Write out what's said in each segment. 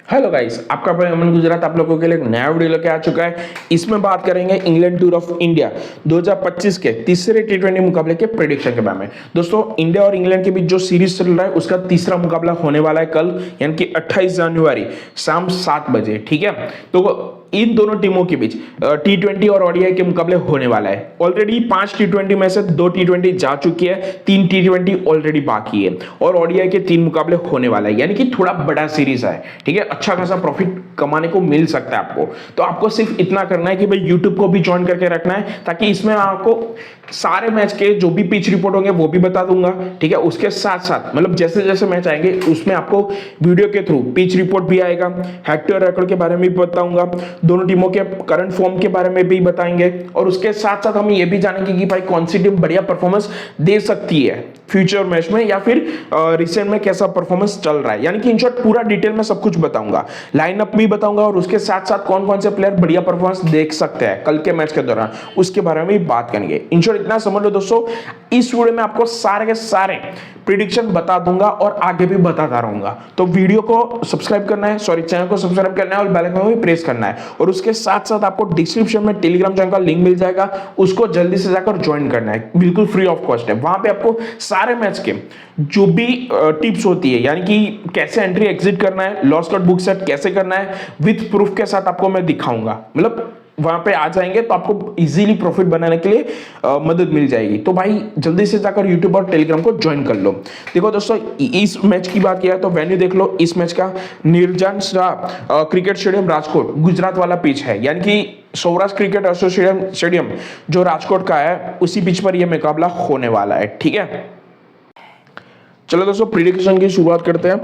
Hello guys, आपका भाई अमन गुजरात आप लोगों के लिए एक नया वीडियो लेके आ चुका है। इसमें बात करेंगे इंग्लैंड टूर ऑफ इंडिया 2025 के तीसरे टी20 मुकाबले के प्रेडिक्शन के बारे में। दोस्तों, इंडिया और इंग्लैंड के बीच जो सीरीज चल रहा है उसका तीसरा मुकाबला होने वाला है कल, यानी कि 28 जनवरी शाम 7 बजे। ठीक है, तो इन दोनों टीमों के बीच टी20 और ओडीआई के मुकाबले होने वाला है। ऑलरेडी 5 टी20 में से 2 टी20 जा चुकी है, 3 टी20 ऑलरेडी बाकी है और ओडीआई के 3 मुकाबले होने वाला है, यानी कि थोड़ा बड़ा सीरीज है। ठीक है, अच्छा खासा प्रॉफिट कमाने को मिल सकता है आपको। तो आपको सिर्फ इतना करना है कि भाई यूट्यूब को भी ज्वाइन करके रखना है, ताकि इसमें आपको सारे मैच के जो भी पिच रिपोर्ट होंगे वो भी बता दूंगा। ठीक है, उसके साथ साथ मतलब जैसे जैसे मैच आएंगे उसमें आपको वीडियो के थ्रू पिच रिपोर्ट भी आएगा, हेड टू हेड रिकॉर्ड के बारे में भी बताऊंगा, दोनों टीमों के करंट फॉर्म के बारे में भी बताएंगे, और उसके साथ साथ हम ये भी जानेंगे कि भाई कौन सी टीम बढ़िया परफॉर्मेंस दे सकती है फ्यूचर मैच में, या फिर रिसेंट में कैसा परफॉर्मेंस चल रहा है। यानी कि इन शॉर्ट पूरा डिटेल में सब कुछ बताऊंगा, लाइनअप भी बताऊंगा, और उसके साथ साथ कौन कौन से प्लेयर बढ़िया परफॉर्मेंस देख सकते हैं कल के मैच के दौरान, उसके बारे में भी बात करेंगे। इन शॉर्ट इतना समझ लो दोस्तों, इस वीडियो में आपको सारे के सारे प्रेडिक्शन बता दूंगा और आगे भी बताता रहूंगा। तो वीडियो को सब्सक्राइब करना है, सॉरी चैनल को सब्सक्राइब करना है और बेल आइकन को भी प्रेस करना है, और उसके साथ साथ आपको डिस्क्रिप्शन में टेलीग्राम चैनल का लिंक मिल जाएगा, उसको जल्दी से जाकर ज्वाइन करना है, बिल्कुल फ्री ऑफ कॉस्ट है। वहां पे आपको सारे मैच के जो भी टिप्स होती है, यानी कि कैसे एंट्री एग्जिट करना है, लॉस कट बुक सेट कैसे करना है, विथ प्रूफ के साथ आपको मैं दिखाऊंगा। मतलब वहां पे आ जाएंगे तो आपको इजीली प्रॉफिट बनाने के लिए मदद मिल जाएगी। तो भाई जल्दी से जाकर यूट्यूब और टेलीग्राम को ज्वाइन कर लो। देखो दोस्तों, इस मैच की बात किया है तो वेन्यू देख लो। इस मैच का निर्जन क्रिकेट स्टेडियम राजकोट गुजरात वाला पिच है, यानी कि सौराष्ट्र क्रिकेट एसोसिएशन स्टेडियम जो राजकोट का है उसी पिच पर यह मुकाबला होने वाला है। ठीक है, चलो दोस्तों प्रेडिक्शन की शुरुआत करते हैं।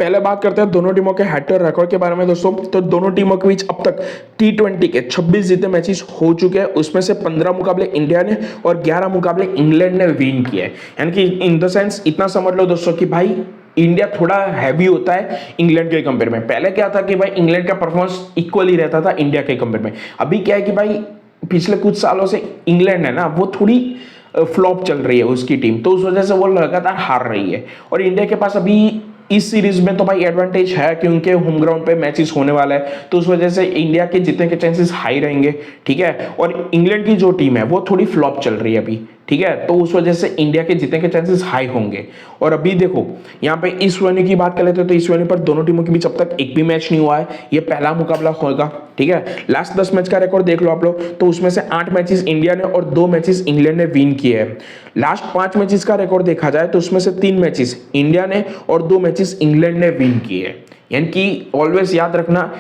पहले बात करते हैं दोनों टीमों के हेड टू हेड रिकॉर्ड के बारे में दोस्तों। तो दोनों टीमों के बीच अब तक टी20 के 26 जीते मैचेस हो चुके हैं, उसमें से 15 मुकाबले इंडिया ने और 11 मुकाबले इंग्लैंड ने विन किए हैं। यानी कि इन द सेंस इतना समझ लो दोस्तों कि भाई इंडिया थोड़ा हैवी होता है इंग्लैंड के कंपेयर में। पहले क्या था कि भाई इंग्लैंड का परफॉर्मेंस इक्वल ही रहता था इंडिया के कंपेयर में। अभी क्या है कि भाई पिछले कुछ सालों से इंग्लैंड है ना, वो थोड़ी फ्लॉप चल रही है उसकी टीम, तो उस वजह से वो लगातार हार रही है। और इंडिया के पास अभी इस सीरीज में तो भाई एडवांटेज है, क्योंकि होम ग्राउंड पे मैचेस होने वाला है, तो उस वजह से इंडिया के जीतने के चांसेस हाई रहेंगे। ठीक है, और इंग्लैंड की जो टीम है वो थोड़ी फ्लॉप चल रही है अभी। ठीक है, तो उस वजह से इंडिया के जीतने के चांसेस हाई होंगे। और अभी देखो यहाँ पे इस वेन्यू की बात कर लेते हैं, तो इस वेन्यू पर दोनों टीमों के बीच अब तक एक भी मैच नहीं हुआ है, ये पहला मुकाबला होगा। ठीक है, लास्ट 10 मैच का रिकॉर्ड देख लो आप लोग, तो उसमें से 8 मैचेस इंडिया ने और 2 मैचेस इंग्लैंड ने विन किए हैं। लास्ट 5 मैचेस का रिकॉर्ड देखा जाए तो उसमें से 3 मैचेस इंडिया ने और 2 मैचेस इंग्लैंड ने विन किए हैं। यानी कि ऑलवेज याद रखना,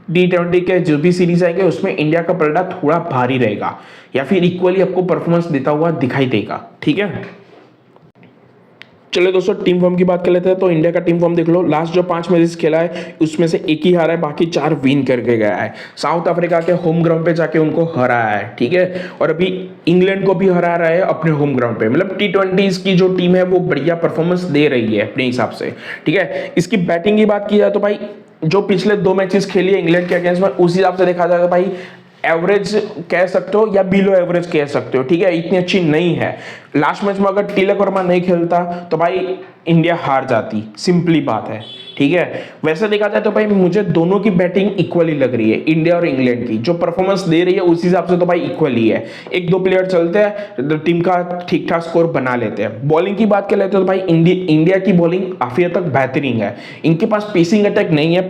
टी20 के जो भी सीरीज आएंगे उसमें इंडिया का पलड़ा थोड़ा भारी रहेगा, या फिर इक्वली आपको परफॉर्मेंस देता हुआ दिखाई देगा। ठीक है, चलो दोस्तों टीम फॉर्म की बात कर लेते हैं। तो इंडिया का टीम फॉर्म देख लो, लास्ट जो 5 मैचेस खेला है उसमें से एक ही हारा है, बाकी 4 विन करके गया है। साउथ अफ्रीका के होम ग्राउंड पे जाके उनको हराया है। ठीक है, और अभी इंग्लैंड को भी हरा रहा है अपने होम ग्राउंड पे। मतलब टी20 की जो टीम है वो बढ़िया परफॉर्मेंस दे रही है अपने हिसाब से। ठीक है, इसकी बैटिंग की बात की जाए तो भाई जो पिछले 2 मैचेस खेली है इंग्लैंड के अगेंस्ट में, उस हिसाब से देखा जाए तो भाई एवरेज कह सकते हो या बिलो एवरेज कह सकते हो। ठीक है, इतनी अच्छी नहीं है। लास्ट मैच में अगर तिलक वर्मा नहीं खेलता तो भाई इंडिया हार जाती, सिंपली बात है। ठीक है, वैसे देखा जाए तो भाई मुझे दोनों की बैटिंग इक्वली लग रही है। इंडिया और इंग्लैंड की जो परफॉर्मेंस दे रही है उस हिसाब से तो भाई इक्वल ही है। 1-2 प्लेयर चलते हैं तो टीम का ठीक ठाक स्कोर बना लेते हैं। बॉलिंग की बात कर लेते हैं तो भाई इंडिया की बॉलिंग काफी हद तक बेहतरीन है। इनके पास पेसिंग अटैक नहीं है,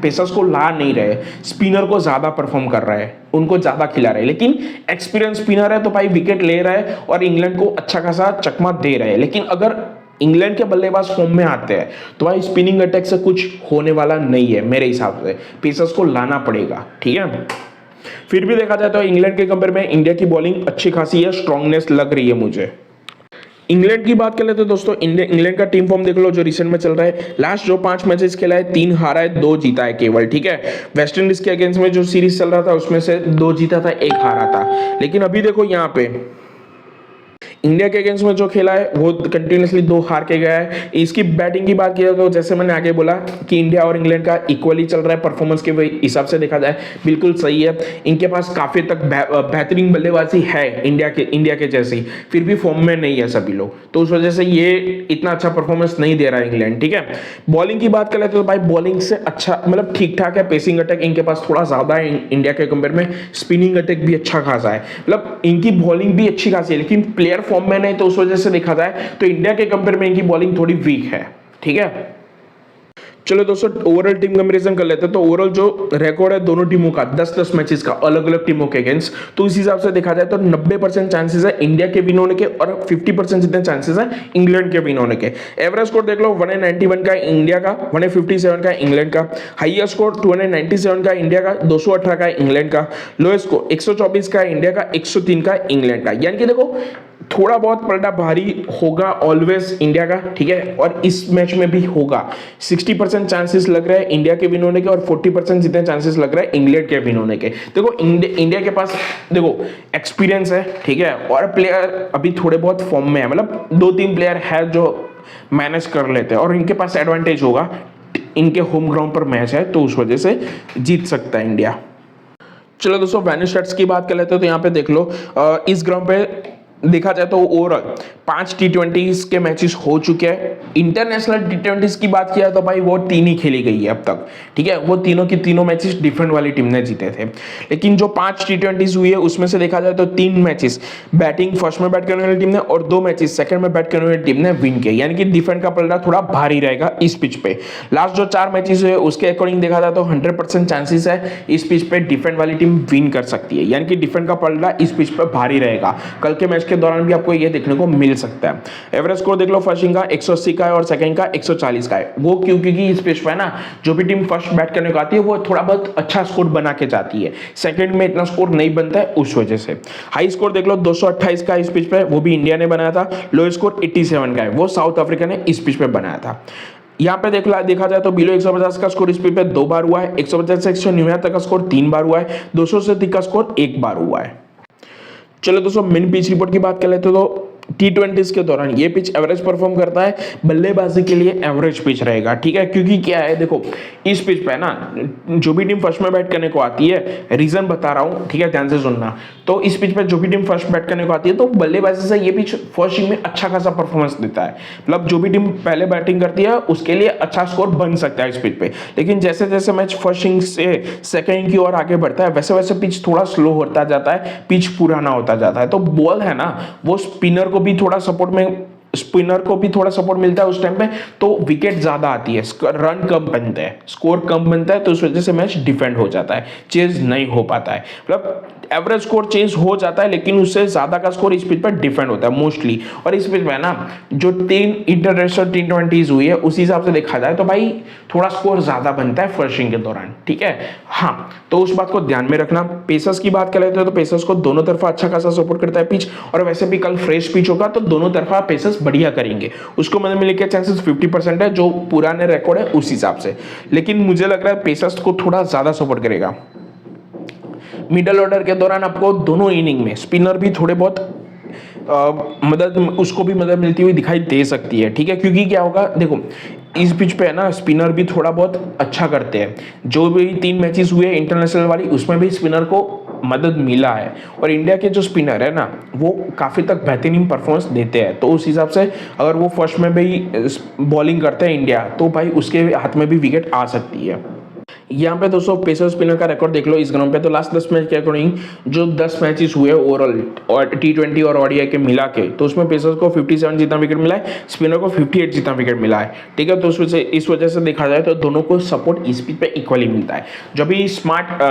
पेसर्स को ला नहीं रहे, स्पिनर को ज्यादा परफॉर्म कर रहा है, उनको ज्यादा खिला रहे हैं। लेकिन एक्सपीरियंस स्पिनर है तो भाई विकेट ले रहा है और इंग्लैंड को अच्छा खासा चकमा दे रहे हैं। लेकिन अगर इंग्लैंड के बल्लेबाज फॉर्म में आते हैं तो भाई स्पिनिंग अटैक से कुछ होने वाला नहीं है मेरे हिसाब से, पेसर्स को लाना पड़ेगा। ठीक है, फिर भी देखा जाए तो इंग्लैंड के कंपेयर में इंडिया की बॉलिंग अच्छी खासी है, स्ट्रांगनेस लग रही है मुझे। इंग्लैंड की बात कर लेते हैं दोस्तों। इंग्लैंड का टीम फॉर्म देख लो जो रिसेंट में चल रहा है। लास्ट जो 5 मैचेस खेला है 3 हारा है, 2 जीता है केवल। ठीक है, वेस्ट इंडीज के अगेंस्ट में जो सीरीज चल रहा था उसमें से 2 जीता था, 1 हारा था। लेकिन अभी देखो यहाँ पे इंडिया के अगेंस्ट में जो खेला है वो कंटिन्यूसली 2 हार के गया है। इसकी बैटिंग की बात किया तो जैसे मैंने आगे बोला कि इंडिया और इंग्लैंड का इक्वली चल रहा है परफॉर्मेंस के हिसाब से देखा जाए, बिल्कुल सही है। इनके पास काफी तक बेहतरीन बल्लेबाजी है इंडिया के जैसी, फिर भी फॉर्म में नहीं है सभी लोग, तो उस वजह से ये इतना अच्छा परफॉर्मेंस नहीं दे रहा है इंग्लैंड। ठीक है, बॉलिंग की बात करें तो भाई बॉलिंग से अच्छा मतलब ठीक ठाक है। पेसिंग अटैक इनके पास थोड़ा ज्यादा है इंडिया के कंपेयर में, स्पिनिंग अटैक भी अच्छा खासा है, मतलब इनकी बॉलिंग भी अच्छी खासी है, लेकिन प्लेयर फॉर्म में नहीं, तो उस वजह से देखा जाए तो इंडिया के कंपेयर में इनकी बॉलिंग थोड़ी वीक है। ठीक है, चलो दोस्तों ओवरऑल टीम कंपैरिजन कर लेते हैं। तो ओवरऑल जो रिकॉर्ड है दोनों टीमों का 10-10 मैचेस का अलग अलग टीमों के अगेंस्ट, तो इस हिसाब से देखा जाए तो 90% चांसेस है इंडिया के विन होने के और 50% जितने चांसेस है इंग्लैंड के विन होने के। एवरेज स्कोर देख लो 191 का इंडिया का, 157 का इंग्लैंड का। हाईएस्ट स्कोर 297 का इंडिया का, 218 का इंग्लैंड का। लोएस्ट स्कोर 124 का इंडिया का, 103 का इंग्लैंड का। यानी कि देखो थोड़ा बहुत पलटा भारी होगा ऑलवेज इंडिया का। ठीक है, और इस मैच में भी होगा। 60% चांसेस लग रहे हैं इंडिया के विन होने के और 40% जितने चांसेस लग रहे हैं इंग्लैंड के विन होने के। देखो इंडिया के पास देखो एक्सपीरियंस है, ठीक है, और प्लेयर अभी थोड़े बहुत फॉर्म में है, मतलब 2-3 प्लेयर है जो मैनेज कर लेते हैं और इनके पास एडवांटेज होगा, इनके होम ग्राउंड पर मैच है, तो उस वजह से जीत सकता है इंडिया। चलो दोस्तों वैन्यू स्टैट्स की बात कर लेते हैं। तो यहाँ पे देख लो इस ग्राउंड पे देखा जाए तो ओवरऑल 5 T20s के मैचेस हो चुके हैं। इंटरनेशनल T20s की बात किया तो भाई वो 3 ही खेली गई है अब तक। ठीक है, वो तीनों की तीनों मैचेस डिफरेंट वाली टीम ने जीते थे, लेकिन जो 5 T20s हुई है उसमें से देखा जाए तो 3 मैचेस बैटिंग फर्स्ट में बैट करने वाली टीम ने और 2 मैचेस सेकंड में बैट करने वाली टीम ने विन किया, यानी कि डिफेंड का पलड़ा थोड़ा भारी रहेगा इस पिच पे। लास्ट जो 4 मैचेस हुए उसके अकॉर्डिंग देखा जाए तो 100% चांसेस है इस पिच पे डिफेंड वाली टीम विन कर सकती है, यानी कि डिफेंड का पलड़ा इस पिच पे भारी रहेगा। कल के मैच के दौरान भी आपको ये देखने को मिल सकता है। एवरेज स्कोर देख लो फर्स्ट का 180 का है और सेकंड का 140 का है। वो क्योंकि इस पिच पे ना जो भी टीम फर्स्ट बैट करने को आती है वो थोड़ा बहुत अच्छा स्कोर बना के जाती है, सेकंड में इतना स्कोर नहीं बनता है उस वजह से। हाई स्कोर देख लो 228 का इस पिच पे, वो भी इंडिया ने बनाया था। लो स्कोर 87 का है, वो साउथ अफ्रीका ने इस पिच पे बनाया था। यहाँ पे देखा जाए तो बिलो 150 का स्कोर इस पिच पे 2 बार हुआ है, 150 से 199 तक का स्कोर 3 बार हुआ है, 200 से अधिक का स्कोर 1 बार हुआ है। चलो दोस्तों मिन पिच रिपोर्ट की बात कर लेते तो T20s के दौरान ये पिच एवरेज परफॉर्म करता है, बल्लेबाजी के लिए एवरेज पिच रहेगा। ठीक है, क्योंकि क्या है देखो इस पिच पे ना जो भी टीम फर्स्ट में बैट करने को आती है, रीजन बता रहा हूं, ठीक है, ध्यान से सुनना। तो इस पिच पे जो भी टीम फर्स्ट बैट करने को आती है तो बल्लेबाजी से ये पिच फर्स्ट इनिंग में अच्छा खासा परफॉर्मेंस देता है, मतलब जो भी टीम पहले बैटिंग करती है उसके लिए अच्छा स्कोर बन सकता है इस पिच पे। लेकिन जैसे जैसे मैच फर्स्ट इनिंग से सेकंड की ओर आगे बढ़ता है वैसे वैसे पिच थोड़ा स्लो होता जाता है, पिच पुराना होता जाता है। तो बॉल है ना वो स्पिनर को भी थोड़ा सपोर्ट मिलता है उस टाइम पे, तो विकेट ज्यादा आती है, रन कम बनते हैं, स्कोर कम बनता है, तो उस वजह से मैच डिफेंड हो जाता है, चेज नहीं हो पाता है। मतलब एवरेज स्कोर चेंज हो जाता है लेकिन उससे ज्यादा का स्कोर इस पिच पर डिफेंड होता है मोस्टली। और इस पिच में ना जो 3 इंटरनेशनल T20s हुई है उसी हिसाब से देखा जाए तो भाई थोड़ा स्कोर ज्यादा बनता है फर्स्ट इनिंग के दौरान। ठीक है, हाँ, तो उस बात को ध्यान में रखना। पेसर्स की बात कर लेते हैं तो पेसर्स को दोनों तरफा अच्छा खासा सपोर्ट करता है पिच, और वैसे भी कल फ्रेश पिच होगा तो दोनों तरफा पेसर्स बढ़िया करेंगे, उसको मतलब मिलने के चांसेस 50% है जो पुराने रिकॉर्ड है उस हिसाब से। लेकिन मुझे लग रहा है पेसर्स को थोड़ा ज्यादा सपोर्ट करेगा। मिडल ऑर्डर के दौरान आपको दोनों इनिंग में स्पिनर भी थोड़े बहुत उसको भी मदद मिलती हुई दिखाई दे सकती है। ठीक है, क्योंकि क्या होगा देखो इस पिच पे है ना स्पिनर भी थोड़ा बहुत अच्छा करते हैं, जो भी 3 मैचेस हुए इंटरनेशनल वाली उसमें भी स्पिनर को मदद मिला है, और इंडिया के जो स्पिनर है ना वो काफी तक बेहतरीन परफॉर्मेंस देते हैं। तो उस हिसाब से अगर वो फर्स्ट में भी बॉलिंग करते हैं इंडिया तो भाई उसके हाथ में भी विकेट आ सकती है। यहाँ पे दोस्तों पेसर स्पिनर का रिकॉर्ड देख लो इस ग्राउंड पे, तो लास्ट 10 मैच के अकॉर्डिंग जो 10 मैचेस हुए ओवरऑल और T20 और ODI के मिला के, तो उसमें पेसर्स को 57 जितना विकेट मिला है, स्पिनर को 58 जितना विकेट मिला है। ठीक है, तो इस वजह से देखा जाए तो दोनों को सपोर्ट इस पिच पे इक्वली मिलता है। जब भी स्मार्ट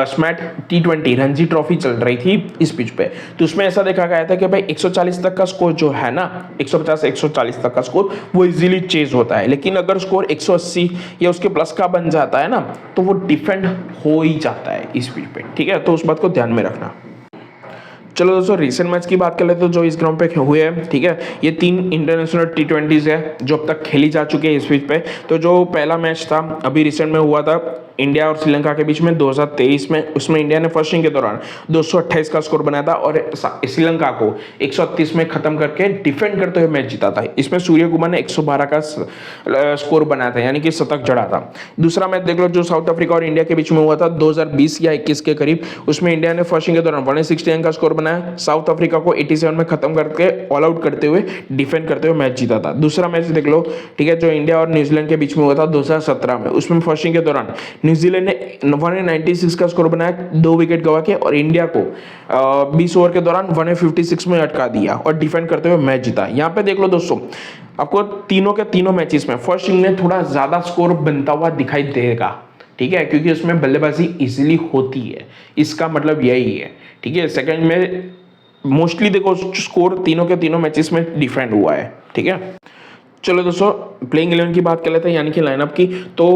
T20 रणजी ट्रॉफी चल रही थी इस पिच पे, तो उसमें ऐसा देखा गया था कि भाई 140 तक का स्कोर जो है ना 150 से 140 तक का स्कोर वो इजीली चेज होता है, लेकिन अगर स्कोर 180 या उसके प्लस का बन जाता है ना तो वो डिफेंड हो ही जाता है इस पिच पे। ठीक है, तो उस बात को ध्यान में रखना। चलो दोस्तों रिसेंट मैच की बात कर लेते हैं जो इस ग्राउंड पे हुए हैं। ठीक है, ये 3 इंटरनेशनल T20s है जो अब तक खेली जा चुकी है इस पिच पे। तो जो पहला मैच था अभी रिसेंट में हुआ था इंडिया और श्रीलंका के बीच में 2023 में, उसमें इंडिया ने फर्स्ट इनिंग के दौरान 228 का स्कोर बनाया था और श्रीलंका को 138 में खत्म करके डिफेंड करते हुए मैच जीता था। इसमें सूर्य कुमार ने 112 का स्कोर बनाया था, यानी कि शतक जड़ा था। दूसरा मैच देख लो जो साउथ अफ्रीका और इंडिया के बीच में हुआ था 2020 या 21 के करीब, उसमें इंडिया ने फर्स्ट इनिंग के दौरान 169 का स्कोर बनाया, साउथ अफ्रीका को 87 में खत्म करके ऑल आउट करते हुए डिफेंड करते हुए मैच जीता था। दूसरा मैच देख लो, ठीक है, जो इंडिया और न्यूजीलैंड के बीच में हुआ था 2017 में, उसमें फर्स्ट इनिंग के दौरान न्यूजीलैंड ने 196 का स्कोर बनाया 2 विकेट गवा के और इंडिया को 20 ओवर के दौरान 156 में अटका दिया और डिफेंड करते हुए मैच जीता। यहाँ पे देख लो दोस्तों, आपको तीनों के तीनों मैचेस में फर्स्ट इनिंग में थोड़ा ज्यादा स्कोर बनता हुआ दिखाई देगा, ठीक है, क्योंकि उसमें बल्लेबाजी इजीली होती है, इसका मतलब यही है, ठीक है। सेकंड में मोस्टली देखो स्कोर तीनों के तीनों मैचेस में डिफेंड हुआ है, ठीक है। चलो दोस्तों प्लेइंग 11 की बात कर लेते हैं, यानी कि लाइनअप की। तो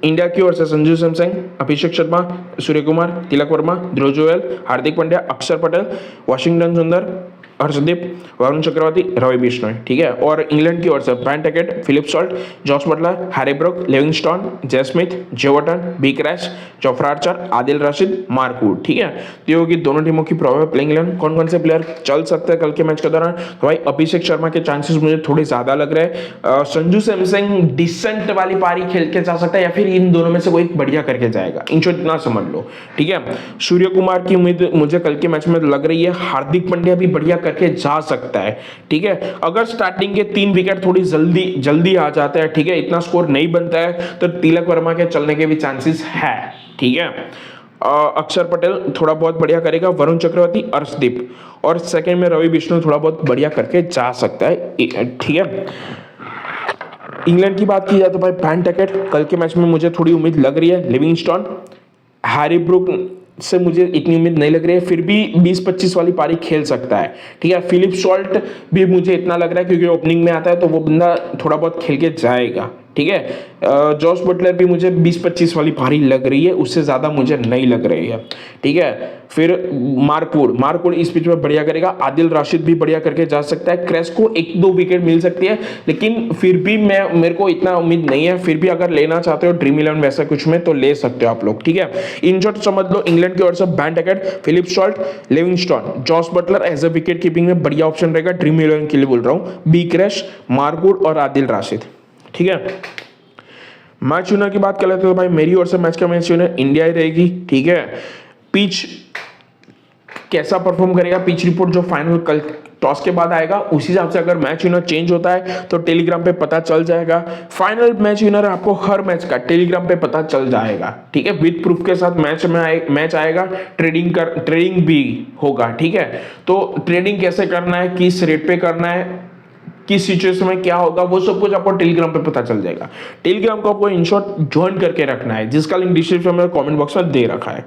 इंडिया की ओर से संजू सैमसन, अभिषेक शर्मा, सूर्य कुमार, तिलक वर्मा, ध्रुव जुरैल, हार्दिक पांड्या, अक्षर पटेल, वाशिंगटन सुंदर, हर्षदीप, वरुण चक्रवर्ती, रवि बिश्नोई, ठीक है। और इंग्लैंड की ओर से Brian Tackett, Philip Salt, Jos Buttler, Harry Brook, Livingstone, J Smith, जेवटन, बी क्रैश, Jofra Archer, Adil Rashid, Mark Wood, ठीक है। तो ये होगी दोनों टीमों की प्रोबेबल प्लेइंग 11। कौन कौन से प्लेयर चल सकते हैं कल के मैच के दौरान? तो भाई अभिषेक शर्मा के चांसेस मुझे थोड़े ज्यादा लग रहे हैं। संजू सैमसन डिसेंट वाली पारी खेल के जा सकता है या फिर इन दोनों में से कोई बढ़िया करके जाएगा, इन शॉर्ट इतना समझ लो, ठीक है। सूर्य कुमार की उम्मीद मुझे कल के मैच में लग रही है, हार्दिक पांड्या भी बढ़िया करके जा सकता है, ठीक है। अगर स्टार्टिंग के 3 विकेट थोड़ी जल्दी आ जाते हैं, ठीक है, इतना स्कोर नहीं बनता है, तो तिलक वर्मा के चलने के भी चांसेस है, ठीक है। अक्षर पटेल थोड़ा बहुत बढ़िया करेगा, वरुण चक्रवर्ती, अर्शदीप, और सेकंड में रवि बिश्नोई थोड़ा बहुत बढ़िया करके जा सकता है, ठीक है। इंग्लैंड की बात की जाए तो भाई ब्रायन टैकेट कल के मैच में मुझे थोड़ी उम्मीद लग रही है, लिविंगस्टोन, हैरी ब्रूक से मुझे इतनी उम्मीद नहीं लग रही है, फिर भी 20-25 वाली पारी खेल सकता है, ठीक है। फिलिप सॉल्ट भी मुझे इतना लग रहा है क्योंकि ओपनिंग में आता है तो वो बंदा थोड़ा बहुत खेल के जाएगा, ठीक है। जॉस बटलर भी मुझे 20-25 वाली पारी लग रही है, उससे ज्यादा मुझे नहीं लग रही है, ठीक है। फिर मार्क वुड इस पिच में बढ़िया करेगा, आदिल राशिद भी बढ़िया करके जा सकता है, क्रैश को 1-2 विकेट मिल सकती है, लेकिन फिर भी मेरे को इतना उम्मीद नहीं है। फिर भी अगर लेना चाहते हो ड्रीम 11 वैसा कुछ में तो ले सकते हो आप लोग, ठीक है। इन शॉर्ट समझ लो इंग्लैंड की ओर से Brian Tackett, Philip Salt, Livingstone, Jos Buttler as a wicket keeping में बढ़िया ऑप्शन रहेगा ड्रीम 11 के लिए बोल रहा हूं, बी क्रैश, मार्क वुड और आदिल राशिद, ठीक है। मैच विनर की बात कर लेते हैं तो भाई मेरी ओर से मैच का मैच विनर इंडिया ही रहेगी, ठीक है। पिच कैसा परफॉर्म करेगा, पिच रिपोर्ट जो फाइनल कल टॉस के बाद आएगा उसी हिसाब से अगर मैच विनर चेंज होता है तो टेलीग्राम पे पता चल जाएगा। फाइनल मैच विनर आपको हर मैच का टेलीग्राम पे पता चल जाएगा, ठीक है, विद प्रूफ के साथ मैच आएगा, ट्रेडिंग भी होगा, ठीक है। तो ट्रेडिंग कैसे करना है, किस रेट पे करना है, किस सिचुएशन में क्या होगा, वो सब कुछ आपको टेलीग्राम पे पता चल जाएगा। टेलीग्राम को आपको इन शॉर्ट ज्वाइन करके रखना है, जिसका लिंक डिस्क्रिप्शन में कमेंट बॉक्स में दे रखा है।